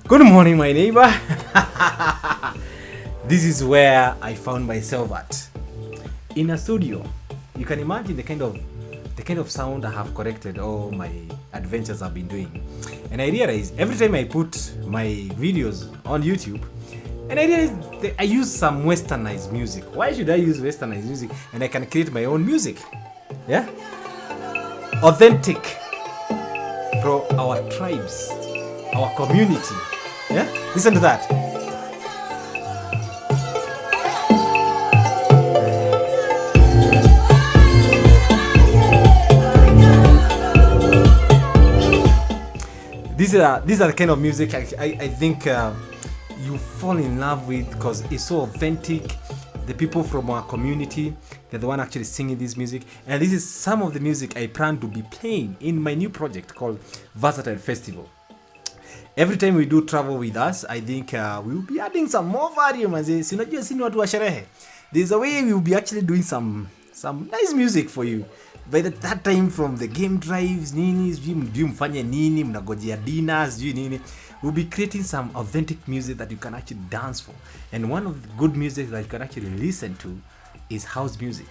Good morning, my neighbor. This is where I found myself at, in a studio. You can imagine the kind of sound I have corrected all my adventures I've been doing. And I realized every time I put my videos on YouTube, and I realized that I use some westernized music. Why should I use westernized music? And I can create my own music. Yeah? Authentic from our tribes, our community. Yeah? Listen to that. These are the kind of music I think you fall in love with because it's so authentic. The people from our community, they're the one actually singing this music. And this is some of the music I plan to be playing in my new project called Versatile Festival. Every time we do travel with us, I think we will be adding some more value. There's a way we will be actually doing some nice music for you. By that time, from the game drives, ninis, nini, mnagojea dinners, nini, we'll be creating some authentic music that you can actually dance for. And one of the good music that you can actually listen to is house music.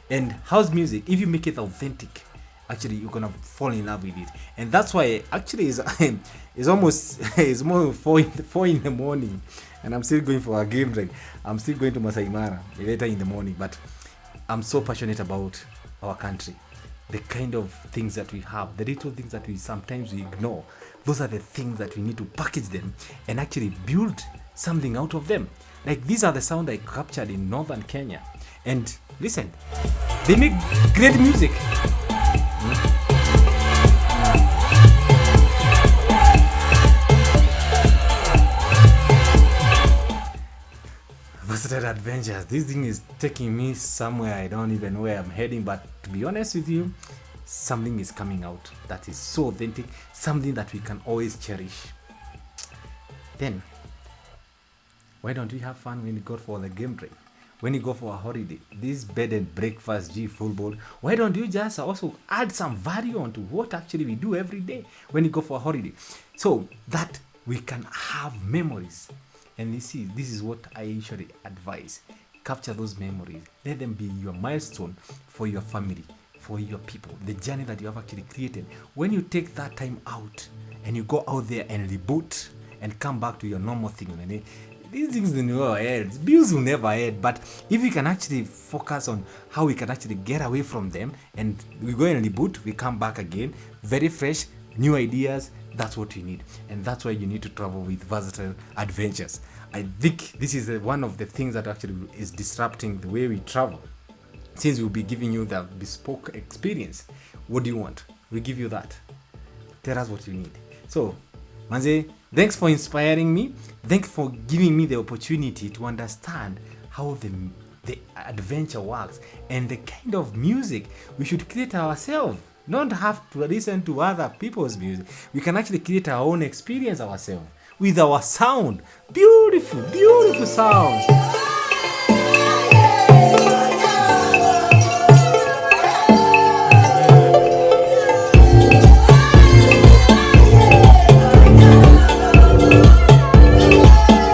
And house music, if you make it authentic, actually you're gonna fall in love with it. And that's why actually it's almost it's more 4 in the morning and I'm still going for a game drive. I'm still going to Masai Mara later in the morning, but I'm so passionate about our country, the kind of things that we have, the little things that we sometimes ignore. Those are the things that we need to package them and actually build something out of them. Like these are the sound I captured in northern Kenya, and listen, they make great music. Versatile adventures. This thing is taking me somewhere I don't even know where I'm heading, but to be honest with you, something is coming out that is so authentic, something that we can always cherish. Then why don't we have fun when you go for the game break? When you go for a holiday, this bed and breakfast full bowl, why don't you just also add some value onto what actually we do every day when you go for a holiday, so that we can have memories. And this is what I usually advise. Capture those memories. Let them be your milestone for your family, for your people, the journey that you have actually created. When you take that time out and you go out there and reboot and come back to your normal thing, these things in your head, bills will never end. But if we can actually focus on how we can actually get away from them and we go and reboot, we come back again, very fresh, new ideas. That's what you need, and that's why you need to travel with Versatile Adventures. I think this is one of the things that actually is disrupting the way we travel, since we'll be giving you the bespoke experience. What do you want? We give you that. Tell us what you need. So, Manze, thanks for inspiring me. Thanks for giving me the opportunity to understand how the adventure works and the kind of music we should create ourselves. Don't have to listen to other people's music. We can actually create our own experience ourselves with our sound. Beautiful, beautiful sound.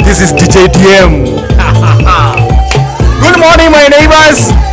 This is DJ DM. Good morning, my neighbors.